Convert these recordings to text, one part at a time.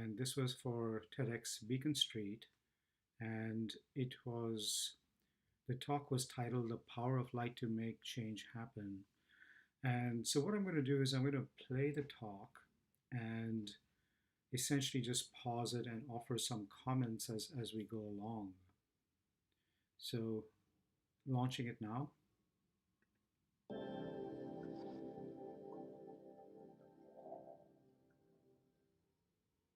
and this was for TEDx Beacon Street, and the talk was titled "The Power of Light to Make Change Happen." And so what I'm going to do is I'm going to play the talk and essentially just pause it and offer some comments as we go along. So launching it now.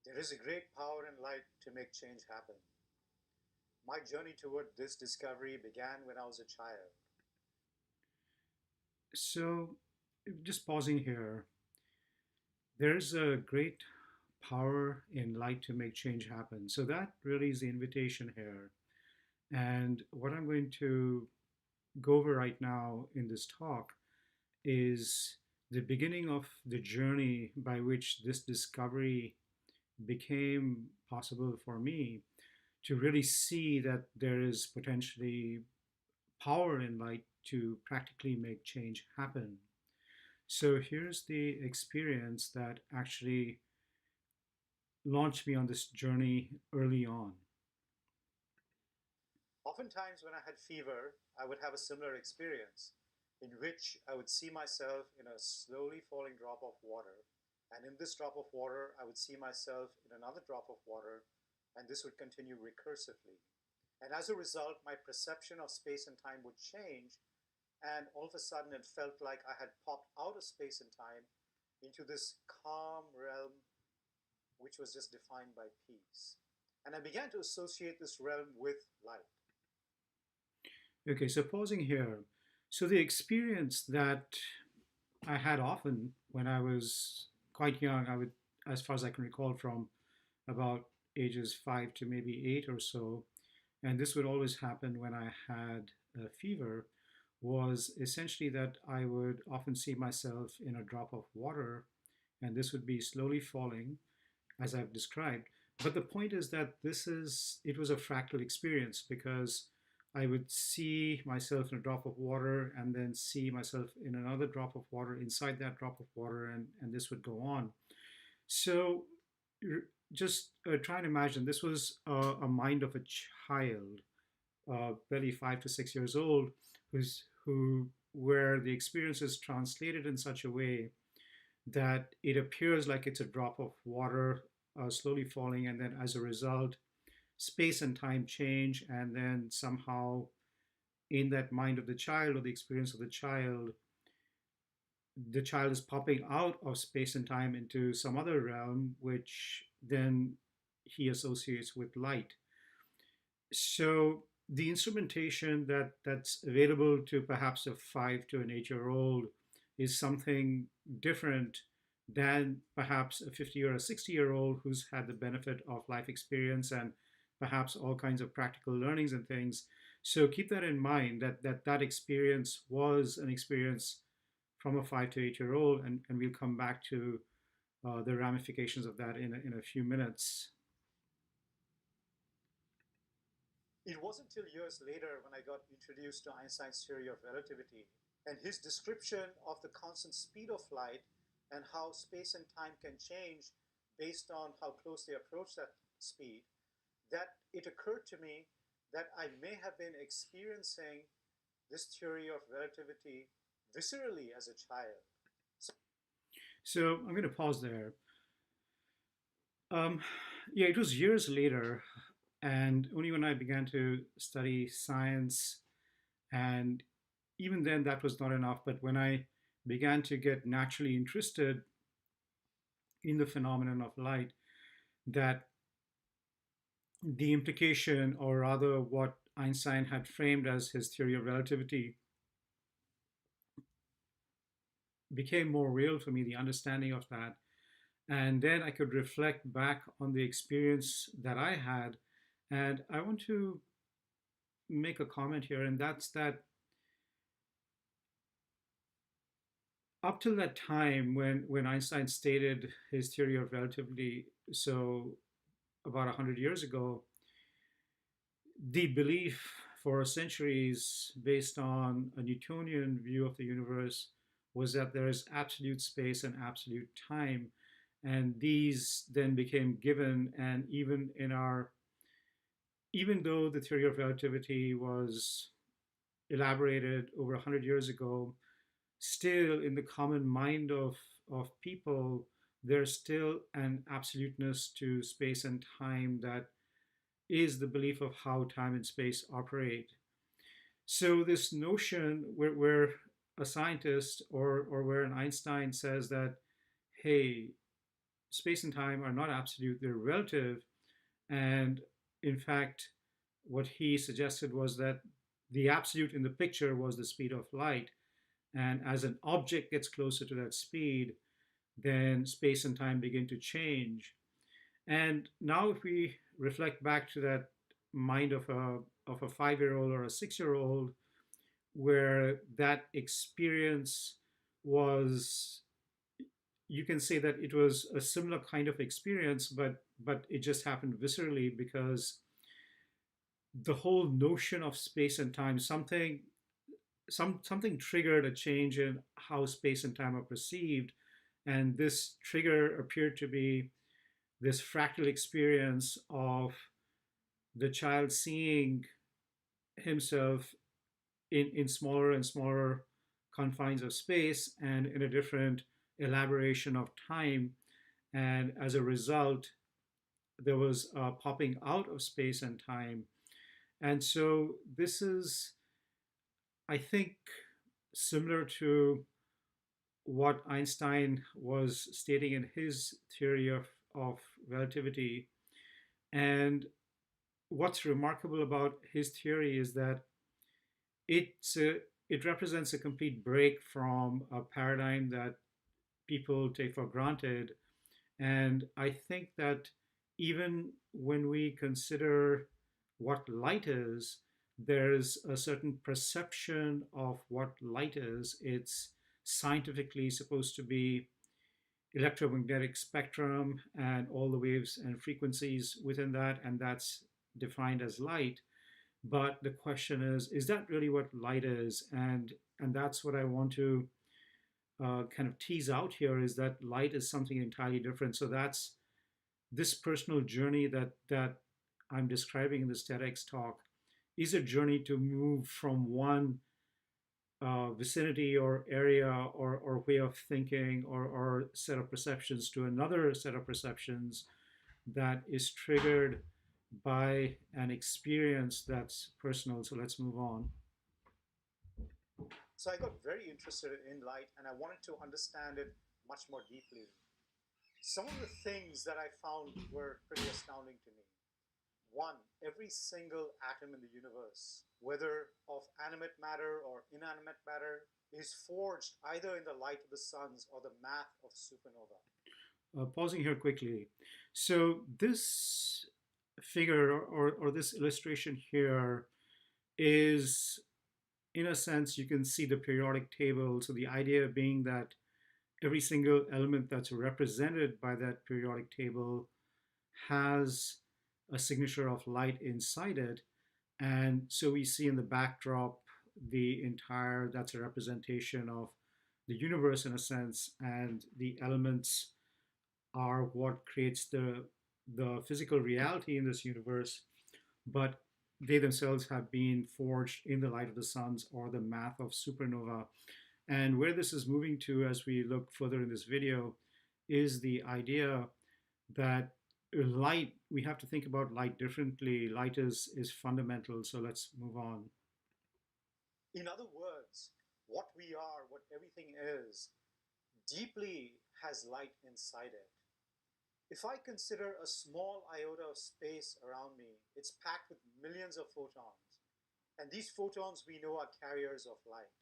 There is a great power in light to make change happen. My journey toward this discovery began when I was a child. So just pausing here, there's a great power in light to make change happen. So that really is the invitation here. And what I'm going to go over right now in this talk is the beginning of the journey by which this discovery became possible for me to really see that there is potentially power in light to practically make change happen. So here's the experience that actually launched me on this journey early on. Oftentimes, when I had fever, I would have a similar experience in which I would see myself in a slowly falling drop of water. And in this drop of water, I would see myself in another drop of water, and this would continue recursively. And as a result, my perception of space and time would change, and all of a sudden it felt like I had popped out of space and time into this calm realm which was just defined by peace. And I began to associate this realm with light. Okay, so pausing here. So the experience that I had often when I was quite young, I would, as far as I can recall, from about ages 5 to maybe 8 or so, and this would always happen when I had a fever, was essentially that I would often see myself in a drop of water, and this would be slowly falling, as I've described. But the point is that it was a fractal experience because I would see myself in a drop of water and then see myself in another drop of water inside that drop of water, and this would go on. So just try and imagine this was a mind of a child, barely 5 to 6 years old, where the experience is translated in such a way that it appears like it's a drop of water slowly falling, and then as a result, space and time change, and then somehow in that mind of the child or the experience of the child is popping out of space and time into some other realm, which then he associates with light. So the instrumentation that's available to perhaps a 5 to an 8-year-old is something different than perhaps a 50 or a 60-year-old who's had the benefit of life experience and perhaps all kinds of practical learnings and things. So keep that in mind that experience was an experience from a 5 to 8-year-old, and we'll come back to the ramifications of that in a few minutes. It wasn't until years later when I got introduced to Einstein's theory of relativity and his description of the constant speed of light and how space and time can change based on how close they approach that speed, that it occurred to me that I may have been experiencing this theory of relativity viscerally as a child. So I'm going to pause there. Um, yeah, it was years later, and only when I began to study science, and even then that was not enough. But when I began to get naturally interested in the phenomenon of light, that the implication, or rather what Einstein had framed as his theory of relativity, became more real for me, the understanding of that. And then I could reflect back on the experience that I had. And I want to make a comment here, and that's that up till that time when Einstein stated his theory of relativity, so about 100 years ago, the belief for centuries based on a Newtonian view of the universe was that there is absolute space and absolute time. and these then became given. And even though the theory of relativity was elaborated over 100 years ago, still in the common mind of people, there's still an absoluteness to space and time that is the belief of how time and space operate. So this notion where a scientist or where an Einstein says that, hey, space and time are not absolute, they're relative. And in fact, what he suggested was that the absolute in the picture was the speed of light. And as an object gets closer to that speed, then space and time begin to change. And now, if we reflect back to that mind of a 5 year old or a 6 year old, where that experience was, you can say that it was a similar kind of experience, but it just happened viscerally because the whole notion of space and time, something triggered a change in how space and time are perceived, and this trigger appeared to be this fractal experience of the child seeing himself in smaller and smaller confines of space and in a different elaboration of time. And as a result, there was a popping out of space and time. And so this is, I think, similar to what Einstein was stating in his theory of relativity. And what's remarkable about his theory is that it's a, it represents a complete break from a paradigm that people take for granted. And I think that even when we consider what light is, there's a certain perception of what light is. It's scientifically supposed to be electromagnetic spectrum and all the waves and frequencies within that, and that's defined as light. But the question is that really what light is? And that's what I want to kind of tease out here, is that light is something entirely different. So that's this personal journey that I'm describing in this TEDx talk is a journey to move from one vicinity or area or way of thinking or set of perceptions to another set of perceptions that is triggered by an experience that's personal. So let's move on. So I got very interested in light and I wanted to understand it much more deeply. Some of the things that I found were pretty astounding to me. One, every single atom in the universe, whether of animate matter or inanimate matter, is forged either in the light of the suns or the math of supernova. Pausing here quickly. So this figure or this illustration here is, in a sense, you can see the periodic table. So the idea being that every single element that's represented by that periodic table has a signature of light inside it. And so we see in the backdrop the entire, that's a representation of the universe in a sense, and the elements are what creates the physical reality in this universe, but they themselves have been forged in the light of the suns or the math of supernova. And where this is moving to as we look further in this video is the idea that light, we have to think about light differently. Light is fundamental. So let's move on. In other words, what we are, what everything is, deeply has light inside it. If I consider a small iota of space around me, it's packed with millions of photons. And these photons we know are carriers of light.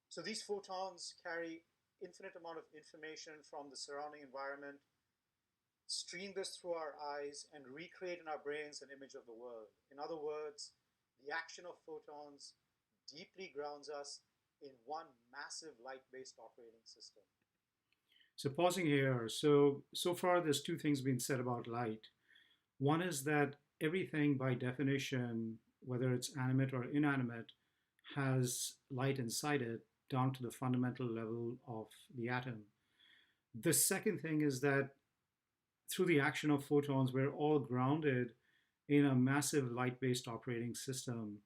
So these photons carry infinite amount of information from the surrounding environment, stream this through our eyes, and recreate in our brains an image of the world. In other words, the action of photons deeply grounds us in one massive light-based operating system. So pausing here. So far there's two things being said about light. One is that everything by definition, whether it's animate or inanimate, has light inside it down to the fundamental level of the atom. The second thing is that through the action of photons, we're all grounded in a massive light-based operating system.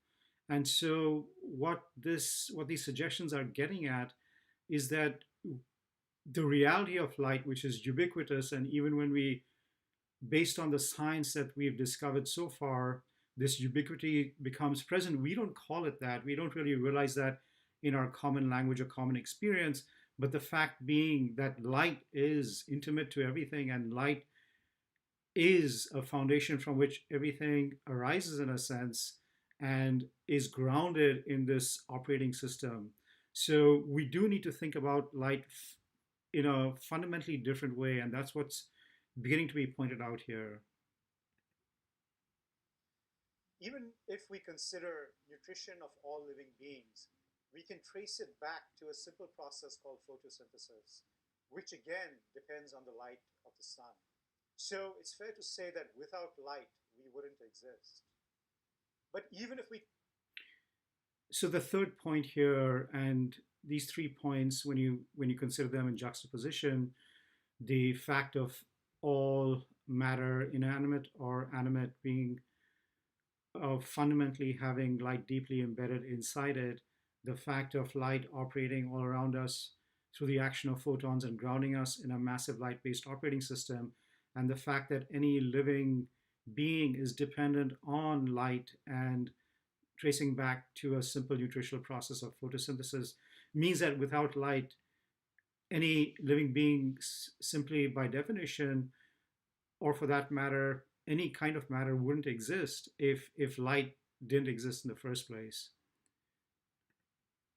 And so what these suggestions are getting at is that the reality of light, which is ubiquitous, and even when we, based on the science that we've discovered so far, this ubiquity becomes present. We don't call it that. We don't really realize that in our common language or common experience. But the fact being that light is intimate to everything, and light is a foundation from which everything arises in a sense and is grounded in this operating system. So we do need to think about light in a fundamentally different way, and that's what's beginning to be pointed out here. Even if we consider nutrition of all living beings, we can trace it back to a simple process called photosynthesis, which again depends on the light of the sun. So it's fair to say that without light, we wouldn't exist. But even if we So the third point here, and these 3 points, when you consider them in juxtaposition, the fact of all matter, inanimate or animate, being fundamentally having light deeply embedded inside it, the fact of light operating all around us through the action of photons and grounding us in a massive light based operating system, and the fact that any living being is dependent on light and tracing back to a simple nutritional process of photosynthesis means that without light, any living being, simply by definition, or for that matter, any kind of matter wouldn't exist if light didn't exist in the first place.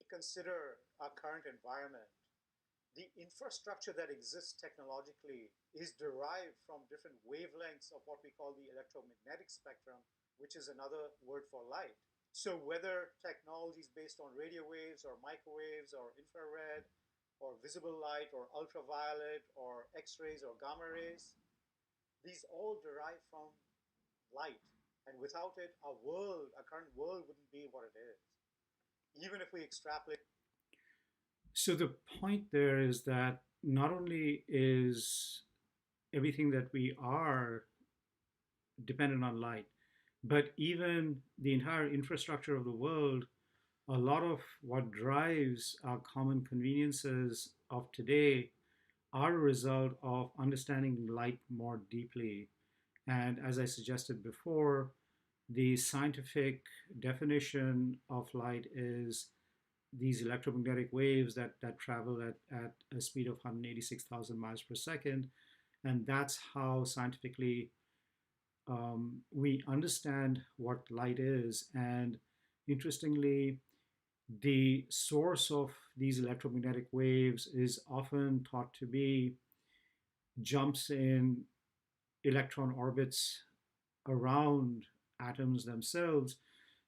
consider our current environment, the infrastructure that exists technologically is derived from different wavelengths of what we call the electromagnetic spectrum, which is another word for light. So whether technology is based on radio waves or microwaves or infrared or visible light or ultraviolet or X-rays or gamma rays, these all derive from light. And without it, our current world wouldn't be what it is. Even if we extrapolate. So the point there is that not only is everything that we are dependent on light, but even the entire infrastructure of the world, a lot of what drives our common conveniences of today are a result of understanding light more deeply. And as I suggested before, the scientific definition of light is these electromagnetic waves that travel at a speed of 186,000 miles per second. And that's how scientifically we understand what light is. And interestingly, the source of these electromagnetic waves is often thought to be jumps in electron orbits around atoms themselves.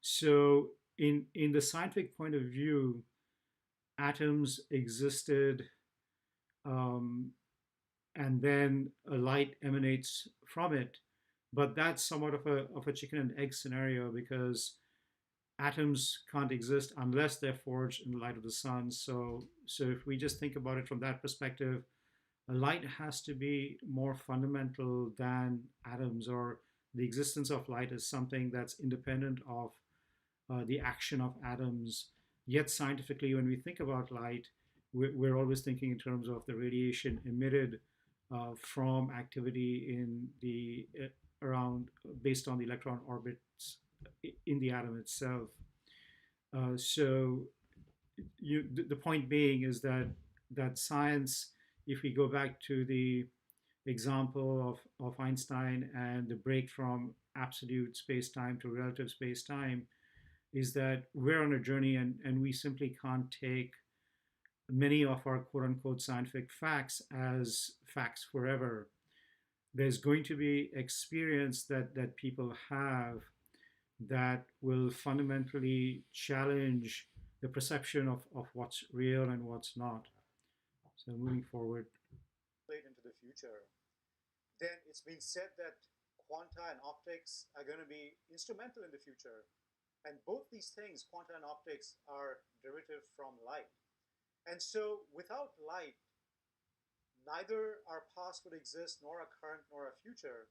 So, in the scientific point of view, atoms existed, um, and then a light emanates from it. But that's somewhat of a chicken and egg scenario because atoms can't exist unless they're forged in the light of the sun. So if we just think about it from that perspective, light has to be more fundamental than atoms, or the existence of light is something that's independent of the action of atoms. Yet, scientifically, when we think about light, we're always thinking in terms of the radiation emitted from activity in the around based on the electron orbits in the atom itself. So, the point being is that science, if we go back to the example of Einstein and the break from absolute space time to relative space time, is that we're on a journey and we simply can't take many of our quote unquote scientific facts as facts forever. There's going to be experience that people have that will fundamentally challenge the perception of what's real and what's not. So moving forward. Into the future, then it's been said that quanta and optics are going to be instrumental in the future. And both these things, quanta and optics, are derivative from light. And so without light, Neither our past would exist, nor our current, nor our future,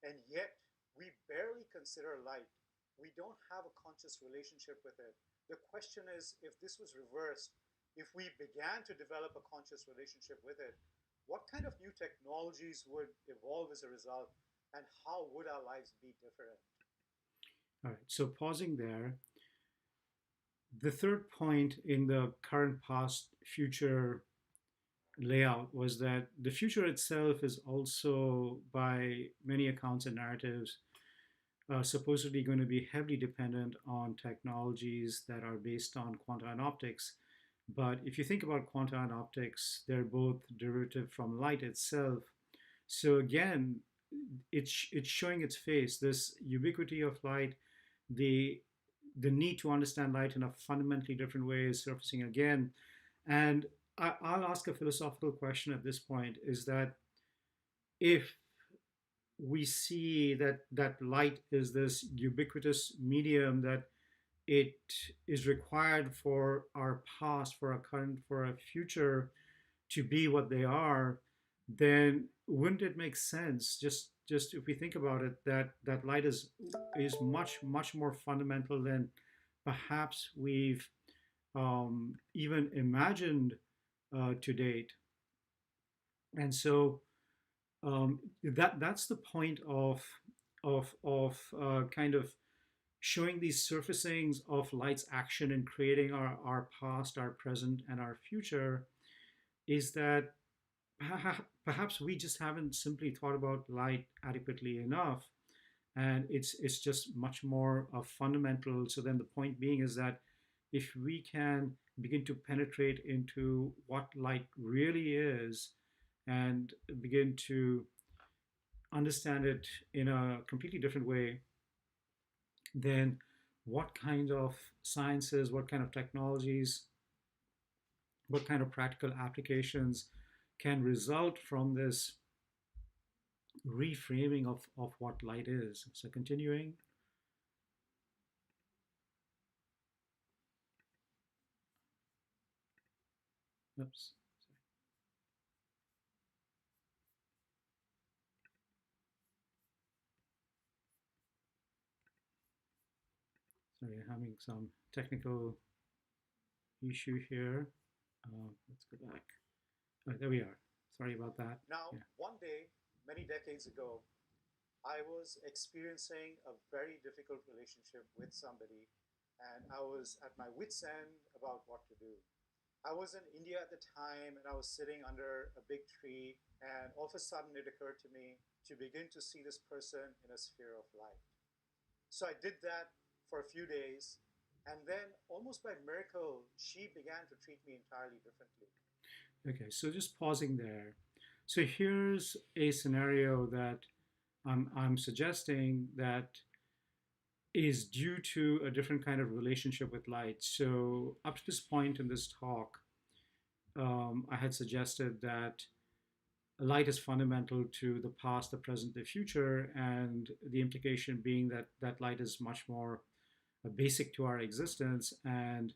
and yet we barely consider light. We don't have a conscious relationship with it. The question is, if this was reversed, if we began to develop a conscious relationship with it, what kind of new technologies would evolve as a result, and how would our lives be different? All right. So pausing there, the third point in the current, past, future layout was that the future itself is also, by many accounts and narratives, supposedly going to be heavily dependent on technologies that are based on quanta and optics. But if you think about quanta and optics, they're both derivative from light itself. So again, it's showing its face. This ubiquity of light, the the need to understand light in a fundamentally different way is surfacing again. And I'll ask a philosophical question at this point: is that if we see that light is this ubiquitous medium, that it is required for our past, for our current, for our future to be what they are, then wouldn't it make sense, just if we think about it, that light is much more fundamental than perhaps we've even imagined to date. And so that's the point of kind of showing these surfacings of light's action in creating our past, our present, and our future, is that perhaps we just haven't simply thought about light adequately enough, and it's just much more fundamental. So then the point being is that if we can begin to penetrate into what light really is and begin to understand it in a completely different way, then what kind of sciences, what kind of technologies, what kind of practical applications can result from this reframing of what light is. So continuing, oops, sorry, I'm having some technical issue here. Let's go back. There we are. Sorry about that. Now, Yeah. one day, many decades ago, I was experiencing a very difficult relationship with somebody, and I was at my wits' end about what to do. I was in India at the time, and I was sitting under a big tree, and all of a sudden it occurred to me to begin to see this person in a sphere of light. So I did that for a few days, and then almost by miracle, she began to treat me entirely differently. Okay, so just pausing there. So here's a scenario that I'm suggesting that is due to a different kind of relationship with light. So up to this point in this talk, I had suggested that light is fundamental to the past, the present, the future, and the implication being that that light is much more basic to our existence. And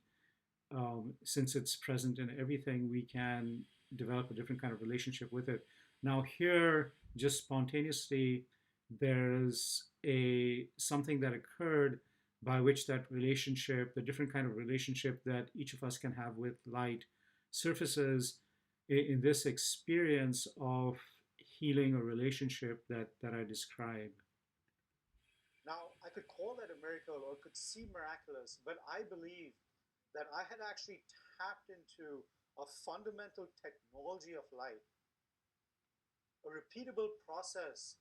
since it's present in everything, we can develop a different kind of relationship with it. Now, here, just spontaneously, there's a something that occurred by which that relationship, the different kind of relationship that each of us can have with light, surfaces in this experience of healing a relationship that I describe. Now, I could call that a miracle or could seem miraculous, but I believe that I had actually tapped into a fundamental technology of light, a repeatable process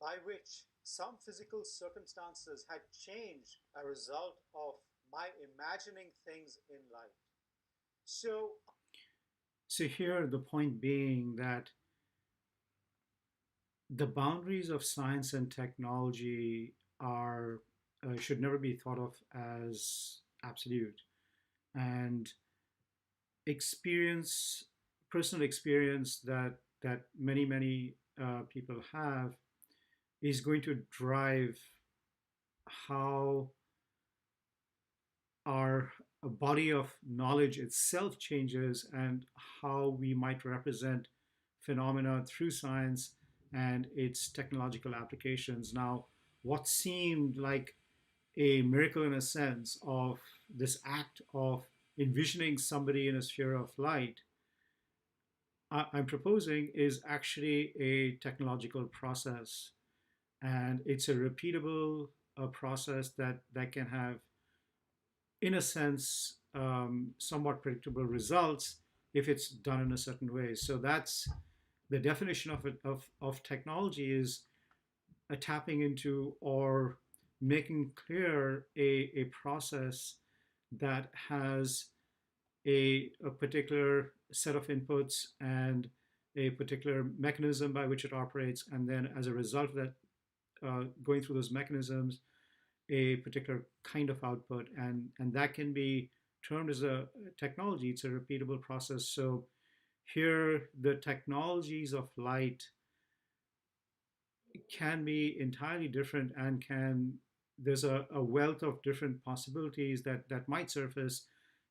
by which some physical circumstances had changed a result of my imagining things in light. So, So here, the point being that the boundaries of science and technology are should never be thought of as absolute, and experience, personal experience that many people have is going to drive how our body of knowledge itself changes and how we might represent phenomena through science and its technological applications. Now, what seemed like a miracle in a sense of this act of envisioning somebody in a sphere of light, I'm proposing is actually a technological process, and it's a repeatable process that can have, in a sense, somewhat predictable results if it's done in a certain way. So that's the definition of it, of technology is a tapping into or making clear a process that has a particular set of inputs and a particular mechanism by which it operates, and then as a result of that, going through those mechanisms, a particular kind of output, and that can be termed as a technology. It's a repeatable process. So here, the technologies of light can be entirely different and can there's a wealth of different possibilities that might surface,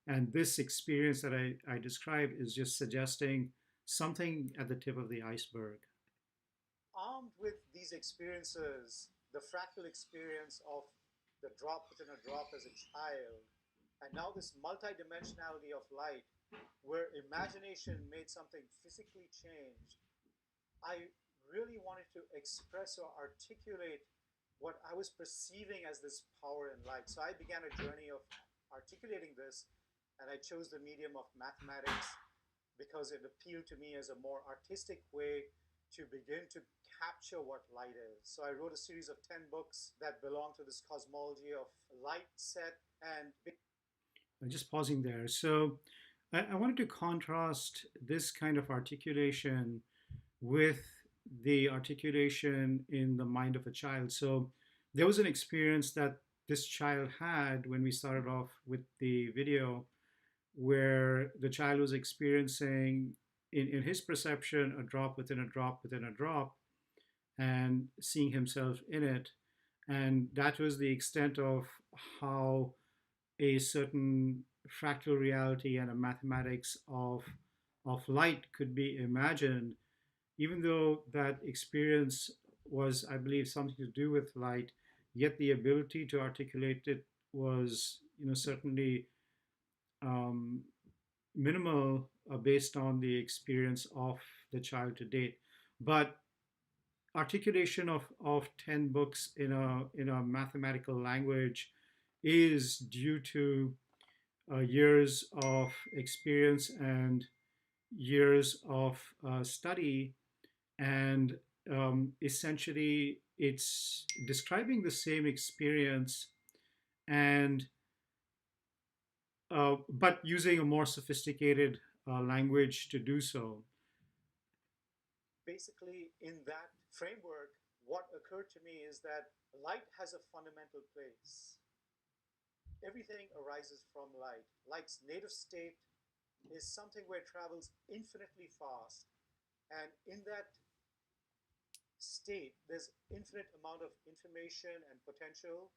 and this experience that I described is just suggesting something at the tip of the iceberg. Armed with these experiences, the fractal experience of the drop within a drop as a child, and now this multidimensionality of light, where imagination made something physically changed, I really wanted to express or articulate what I was perceiving as this power and light. So I began a journey of articulating this, and I chose the medium of mathematics because it appealed to me as a more artistic way to begin to capture what light is. So I wrote a series of 10 books that belong to this cosmology of light set and Just pausing there. So I wanted to contrast this kind of articulation with the articulation in the mind of a child. So there was an experience that this child had when we started off with the video, where the child was experiencing, in his perception, a drop within a drop within a drop, and seeing himself in it. And that was the extent of how a certain fractal reality and a mathematics of light could be imagined, even though that experience was, I believe, something to do with light, yet the ability to articulate it was, certainly um, minimal based on the experience of the child to date. But articulation of 10 books in a mathematical language is due to years of experience and years of study, and essentially it's describing the same experience, and but using a more sophisticated language to do so. basically in that framework, what occurred to me is that light has a fundamental place. Everything arises from light. Light's native state is something where it travels infinitely fast. And in that state, there's infinite amount of information and potential,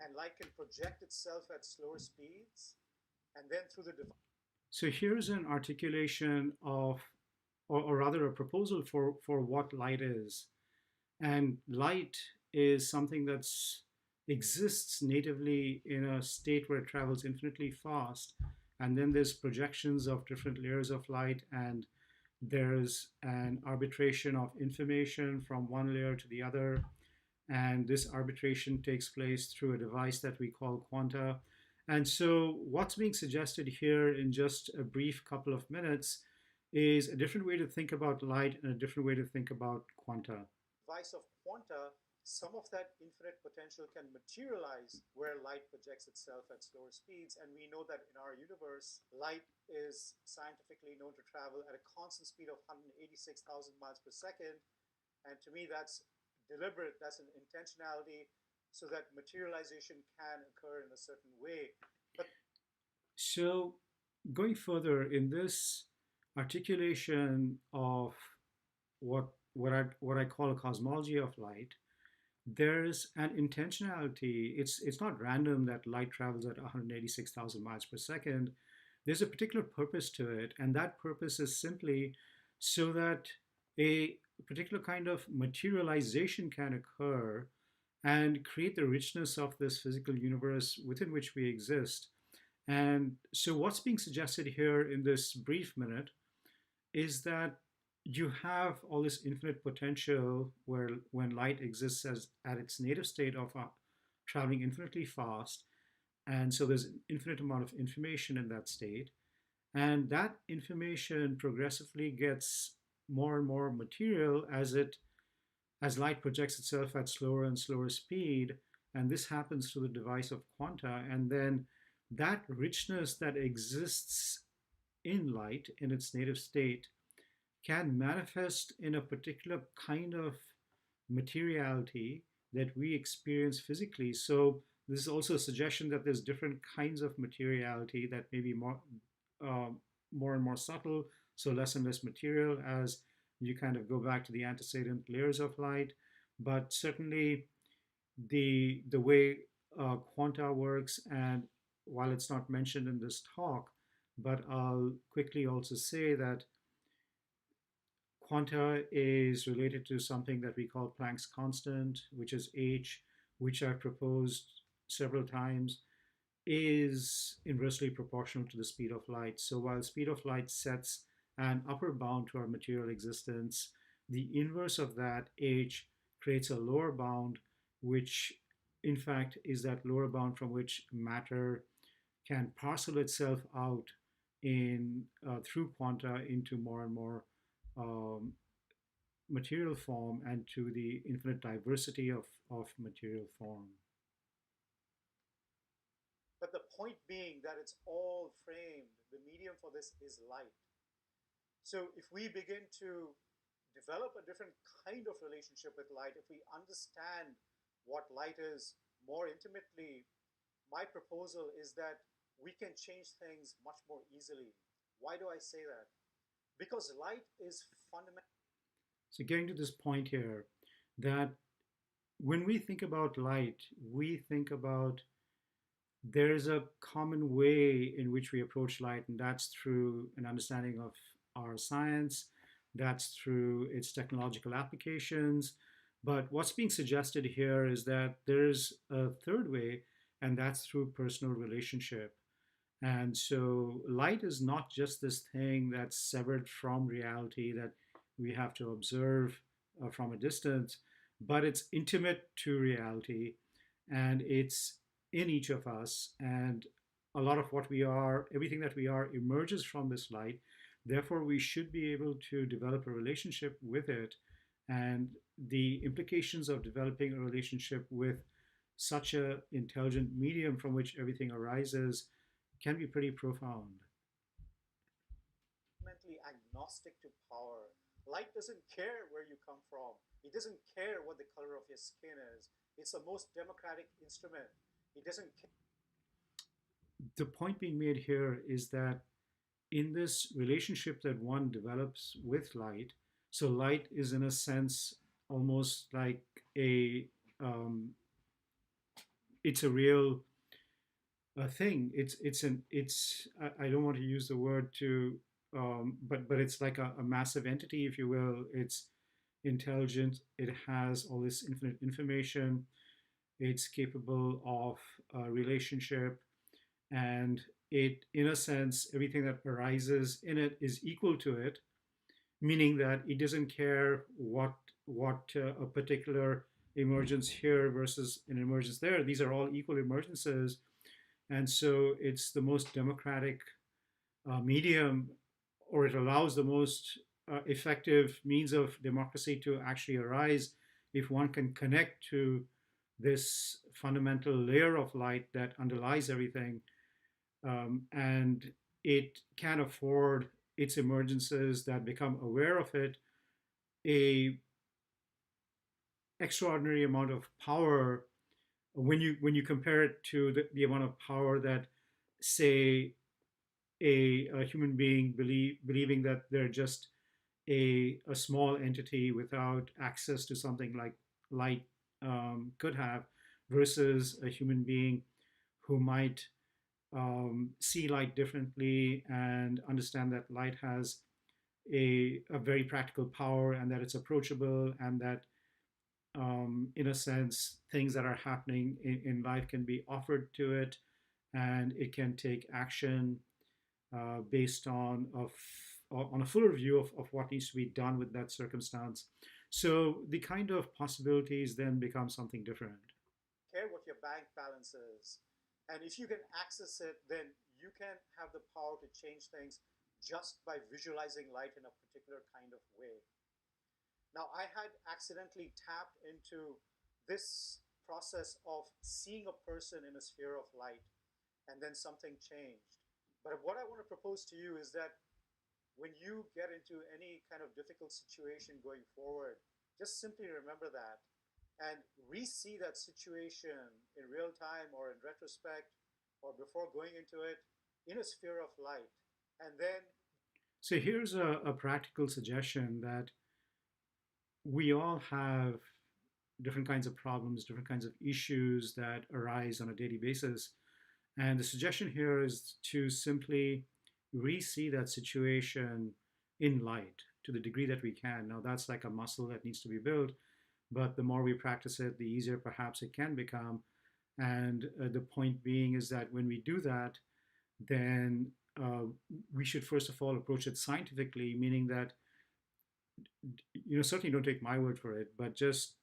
and light can project itself at slower speeds. And then through the device. So here's an articulation of, or rather, a proposal for what light is. And light is something that's exists natively in a state where it travels infinitely fast. And then there's projections of different layers of light, and there's an arbitration of information from one layer to the other. And this arbitration takes place through a device that we call quanta. And so, what's being suggested here in just a brief couple of minutes is a different way to think about light and a different way to think about quanta. Device of quanta, some of that infinite potential can materialize where light projects itself at slower speeds. And we know that in our universe, light is scientifically known to travel at a constant speed of 186,000 miles per second. And to me, that's deliberate, that's an intentionality so that materialization can occur in a certain way. But So, going further in this articulation of what I call a cosmology of light, there's an intentionality. It's not random that light travels at 186,000 miles per second. There's a particular purpose to it, and that purpose is simply so that a particular kind of materialization can occur and create the richness of this physical universe within which we exist. And so, what's being suggested here in this brief minute is that you have all this infinite potential where when light exists as at its native state of traveling infinitely fast, and so there's an infinite amount of information in that state, and that information progressively gets more and more material as light projects itself at slower and slower speed, and this happens through the device of quanta, and then that richness that exists in light in its native state can manifest in a particular kind of materiality that we experience physically. So this is also a suggestion that there's different kinds of materiality that may be uh, more and more subtle, so less and less material as you kind of go back to the antecedent layers of light. But certainly the way quanta works, and while it's not mentioned in this talk, but I'll quickly also say that quanta is related to something that we call Planck's constant, which is h, which I've proposed several times, is inversely proportional to the speed of light. So while speed of light sets an upper bound to our material existence, the inverse of that, h, creates a lower bound, which in fact is that lower bound from which matter can parcel itself out in through quanta into more and more um, material form and to the infinite diversity of material form. But the point being that it's all framed, the medium for this is light. So if we begin to develop a different kind of relationship with light, if we understand what light is more intimately, my proposal is that we can change things much more easily. Why do I say that? Because light is fundamental. So, getting to this point here, that when we think about light, we think about there's a common way in which we approach light, and that's through an understanding of our science, that's through its technological applications. But what's being suggested here is that there's a third way, and that's through personal relationship. And so light is not just this thing that's severed from reality that we have to observe from a distance, but it's intimate to reality and it's in each of us. And a lot of what we are, everything that we are, emerges from this light. Therefore, we should be able to develop a relationship with it. And the implications of developing a relationship with such an intelligent medium from which everything arises can be pretty profound. Fundamentally agnostic to power. Light doesn't care where you come from. It doesn't care what the color of your skin is. It's the most democratic instrument. It doesn't care. The point being made here is that in this relationship that one develops with light, so light is in a sense almost like a it's a real thing. I don't want to use the word to but it's like a massive entity, if you will. It's intelligent. It has all this infinite information. It's capable of a relationship, and it, in a sense, everything that arises in it is equal to it, meaning that it doesn't care what a particular emergence here versus an emergence there. These are all equal emergences, and so it's the most democratic medium, or it allows the most effective means of democracy to actually arise if one can connect to this fundamental layer of light that underlies everything, and it can afford its emergences that become aware of it a extraordinary amount of power when you compare it to the amount of power that, say, a human being believing that they're just a small entity without access to something like light could have, versus a human being who might see light differently and understand that light has a very practical power, and that it's approachable, and that in a sense things that are happening in life can be offered to it, and it can take action based on a fuller view of what needs to be done with that circumstance. So the kind of possibilities then become something different. Care what your bank balance is. And if you can access it, then you can have the power to change things just by visualizing light in a particular kind of way. Now, I had accidentally tapped into this process of seeing a person in a sphere of light, and then something changed. But what I want to propose to you is that when you get into any kind of difficult situation going forward, just simply remember that and re-see that situation in real time or in retrospect or before going into it in a sphere of light. And then So here's a practical suggestion that we all have different kinds of problems, different kinds of issues that arise on a daily basis. And the suggestion here is to simply re see that situation in light to the degree that we can. Now, that's like a muscle that needs to be built, but the more we practice it, the easier perhaps it can become. And the point being is that when we do that, then we should first of all approach it scientifically, meaning that, certainly don't take my word for it, but just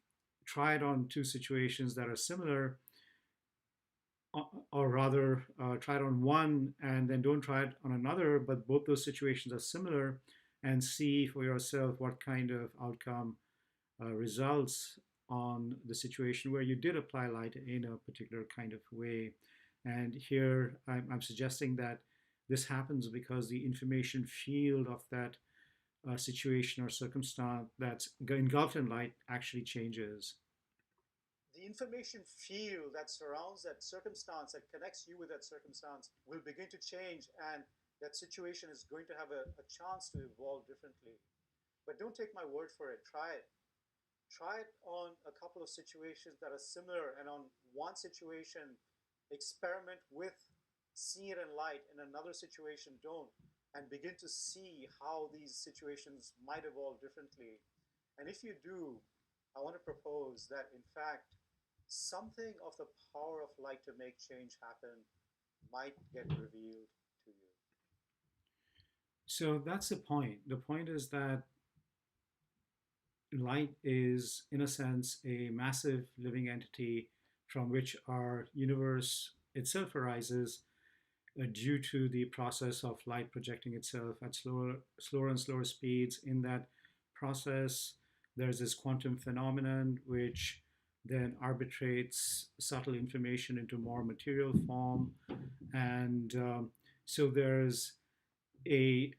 try it on two situations that are similar, or rather, try it on one and then don't try it on another, but both those situations are similar, and see for yourself what kind of outcome results on the situation where you did apply light in a particular kind of way. And here I'm suggesting that this happens because the information field of that situation or circumstance that's engulfed in light actually changes. the information field that surrounds that circumstance, that connects you with that circumstance, will begin to change, and that situation is going to have a chance to evolve differently. But don't take my word for it. Try it. Try it on a couple of situations that are similar, and on one situation, experiment with seeing it in light. In another situation, don't, and begin to see how these situations might evolve differently. And if you do, I want to propose that, in fact, something of the power of light to make change happen might get revealed to you. So that's the point. The point is that light is, in a sense, a massive living entity from which our universe itself arises, due to the process of light projecting itself at slower and slower speeds. In that process, there's this quantum phenomenon which then arbitrates subtle information into more material form. And so there's a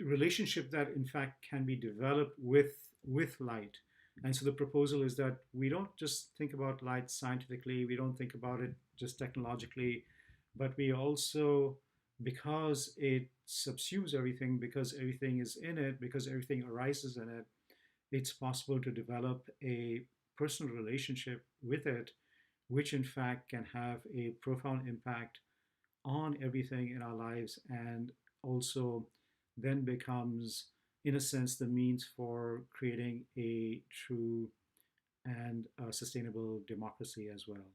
relationship that in fact can be developed with light. And so the proposal is that we don't just think about light scientifically, we don't think about it just technologically, but we also, because it subsumes everything, because everything is in it, because everything arises in it, it's possible to develop a personal relationship with it, which in fact can have a profound impact on everything in our lives, and also then becomes, in a sense, the means for creating a true and sustainable democracy as well.